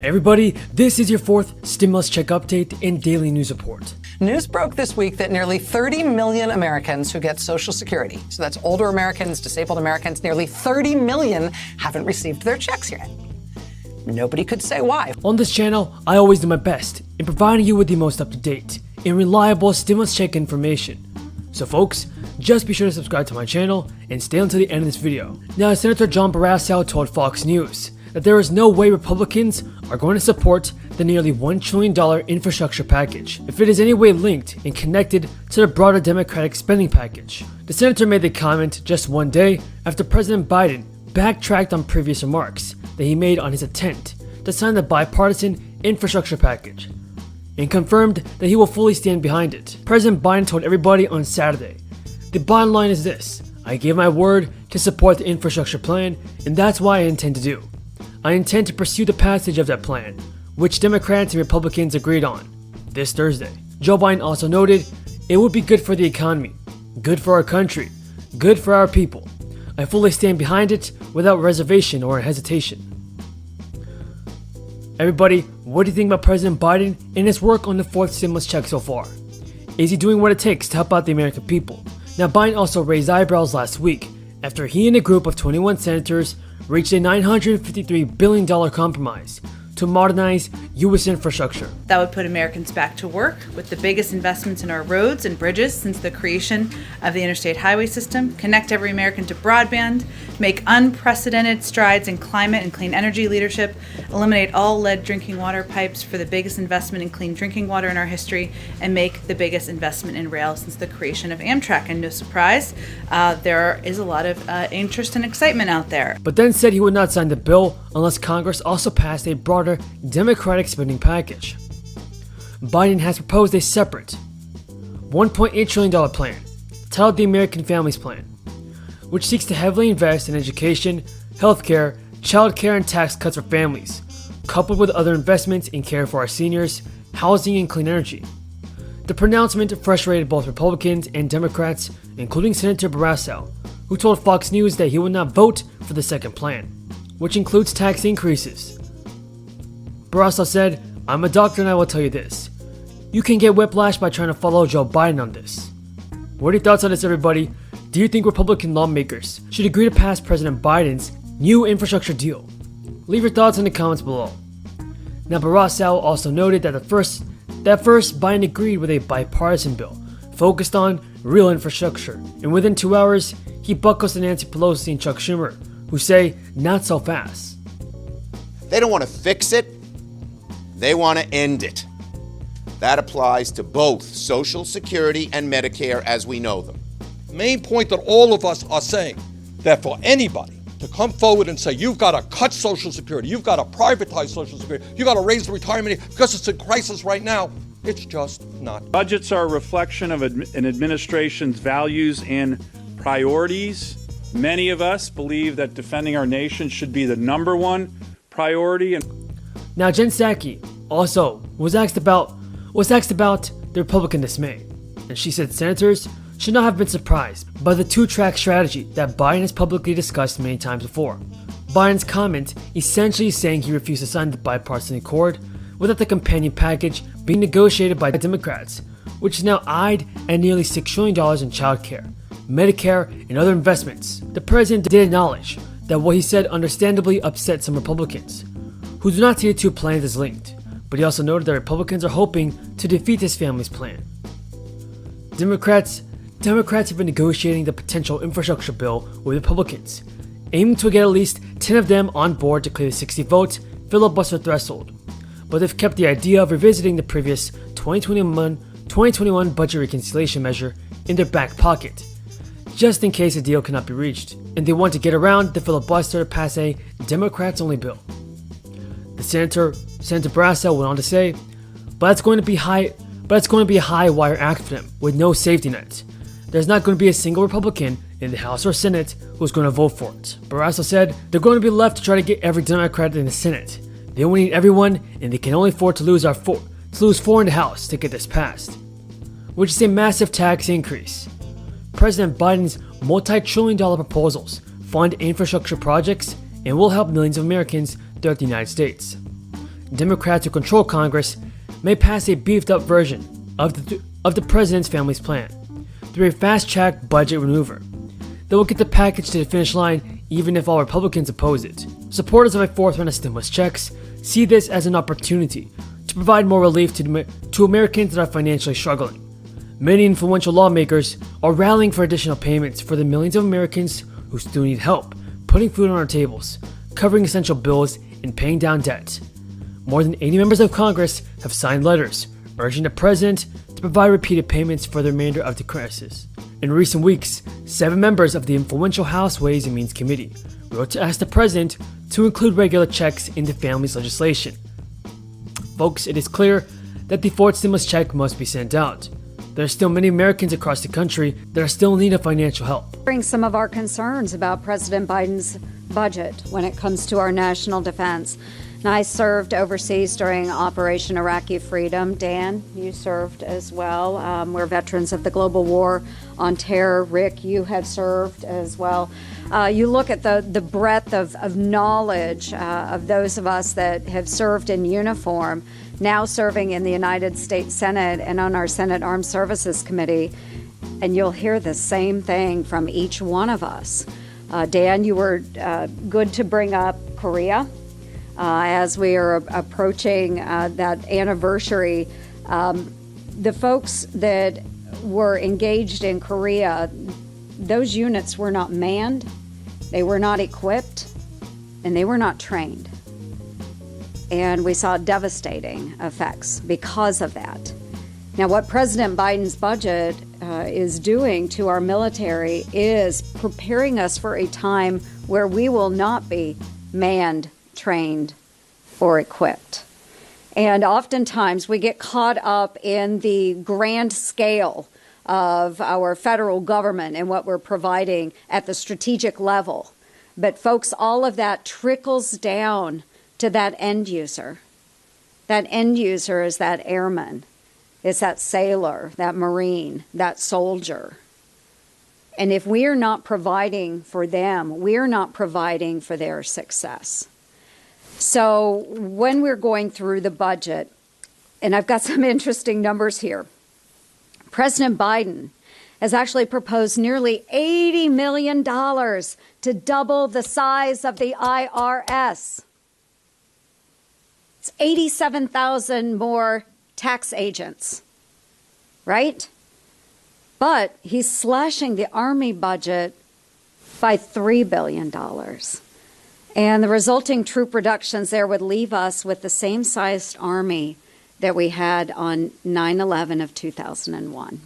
Everybody, this is your fourth stimulus check update and daily news report. News broke this week that nearly 30 million Americans who get Social Security, so that's older Americans, disabled Americans, nearly 30 million haven't received their checks yet. Nobody could say why. On this channel, I always do my best in providing you with the most up-to-date and reliable stimulus check information. So folks, just be sure to subscribe to my channel and stay until the end of this video. Now, Senator John Barrasso told Fox News that there is no way Republicans are going to support the nearly $1 trillion infrastructure package if it is any way linked and connected to the broader Democratic spending package. The senator made the comment just one day after President Biden backtracked on previous remarks that he made on his attempt to sign the bipartisan infrastructure package and confirmed that he will fully stand behind it. President Biden told everybody on Saturday, "The bottom line is this: I gave my word to support the infrastructure plan, and that's what I intend to do. I intend to pursue the passage of that plan, which Democrats and Republicans agreed on this Thursday." Joe Biden also noted, "It would be good for the economy, good for our country, good for our people. I fully stand behind it without reservation or hesitation." Everybody, what do you think about President Biden and his work on the fourth stimulus check so far? Is he doing what it takes to help out the American people? Now, Biden also raised eyebrows last week after he and a group of 21 senators reached a $953 billion compromise to modernize U.S. infrastructure. That would put Americans back to work with the biggest investments in our roads and bridges since the creation of the interstate highway system, connect every American to broadband, make unprecedented strides in climate and clean energy leadership, eliminate all lead drinking water pipes for the biggest investment in clean drinking water in our history, and make the biggest investment in rail since the creation of Amtrak. And no surprise, there is a lot of interest and excitement out there. But then said he would not sign the bill unless Congress also passed a broader Democratic spending package. Biden has proposed a separate $1.8 trillion plan, titled the American Families Plan, which seeks to heavily invest in education, healthcare, childcare, and tax cuts for families, coupled with other investments in care for our seniors, housing, and clean energy. The pronouncement frustrated both Republicans and Democrats, including Senator Barrasso, who told Fox News that he would not vote for the second plan, which includes tax increases. Barrasso said, "I'm a doctor and I will tell you this. You can get whiplash by trying to follow Joe Biden on this." What are your thoughts on this, everybody? Do you think Republican lawmakers should agree to pass President Biden's new infrastructure deal? Leave your thoughts in the comments below. Now, Barrasso also noted that first Biden agreed with a bipartisan bill focused on real infrastructure, and within 2 hours, he buckles to Nancy Pelosi and Chuck Schumer, who say, "Not so fast." They don't want to fix it. They want to end it. That applies to both Social Security and Medicare as we know them. The main point that all of us are saying, that for anybody to come forward and say, you've got to cut Social Security, you've got to privatize Social Security, you've got to raise the retirement age because it's in crisis right now, it's just not. Budgets are a reflection of an administration's values and priorities. Many of us believe that defending our nation should be the number one priority. Now, Jen Psaki also was asked about the Republican dismay, and she said senators should not have been surprised by the two-track strategy that Biden has publicly discussed many times before. Biden's comment essentially saying he refused to sign the bipartisan accord without the companion package being negotiated by Democrats, which is now eyed at nearly $6 trillion in childcare, Medicare, and other investments. The president did acknowledge that what he said understandably upset some Republicans, who do not see the two plans as linked, but he also noted that Republicans are hoping to defeat his family's plan. Democrats have been negotiating the potential infrastructure bill with Republicans, aiming to get at least 10 of them on board to clear the 60-vote filibuster threshold, but they've kept the idea of revisiting the previous 2021 budget reconciliation measure in their back pocket, just in case a deal cannot be reached, and they want to get around the filibuster to pass a Democrats-only bill. The Senator Barrasso went on to say, but it's going to be a high wire act for them with no safety net. There's not going to be a single Republican in the House or Senate who's going to vote for it. Barrasso said they're going to be left to try to get every Democrat in the Senate. They only need everyone, and they can only afford to lose four in the House to get this passed, which is a massive tax increase. President Biden's multi-trillion-dollar proposals fund infrastructure projects and will help millions of Americans throughout the United States. Democrats who control Congress may pass a beefed-up version of the president's family's plan through a fast-track budget maneuver that will get the package to the finish line even if all Republicans oppose it. Supporters of a fourth round of stimulus checks see this as an opportunity to provide more relief to Americans that are financially struggling. Many influential lawmakers are rallying for additional payments for the millions of Americans who still need help putting food on our tables, covering essential bills, and paying down debt. More than 80 members of Congress have signed letters urging the president to provide repeated payments for the remainder of the crisis. In recent weeks, 7 members of the influential House Ways and Means Committee wrote to ask the president to include regular checks in the family's legislation. Folks, it is clear that the fourth stimulus check must be sent out. There are still many Americans across the country that are still in need of financial help. Bring some of our concerns about President Biden's budget when it comes to our national defense. And I served overseas during Operation Iraqi Freedom. Dan, you served as well. We're veterans of the global war on terror. Rick, you have served as well. You look at the breadth of knowledge of those of us that have served in uniform, now serving in the United States Senate and on our Senate Armed Services Committee, and you'll hear the same thing from each one of us. Dan, you were good to bring up Korea. As we are approaching that anniversary, the folks that were engaged in Korea, those units were not manned, they were not equipped, and they were not trained. And we saw devastating effects because of that. Now, what President Biden's budget is doing to our military is preparing us for a time where we will not be manned, trained, or equipped. And oftentimes we get caught up in the grand scale of our federal government and what we're providing at the strategic level. But folks, all of that trickles down to that end user. That end user is that airman, it's that sailor, that Marine, that soldier. And if we are not providing for them, we're not providing for their success. So when we're going through the budget, and I've got some interesting numbers here, President Biden has actually proposed nearly $80 million to double the size of the IRS. It's 87,000 more tax agents, right? But he's slashing the Army budget by $3 billion. And the resulting troop reductions there would leave us with the same sized Army that we had on 9/11 of 2001.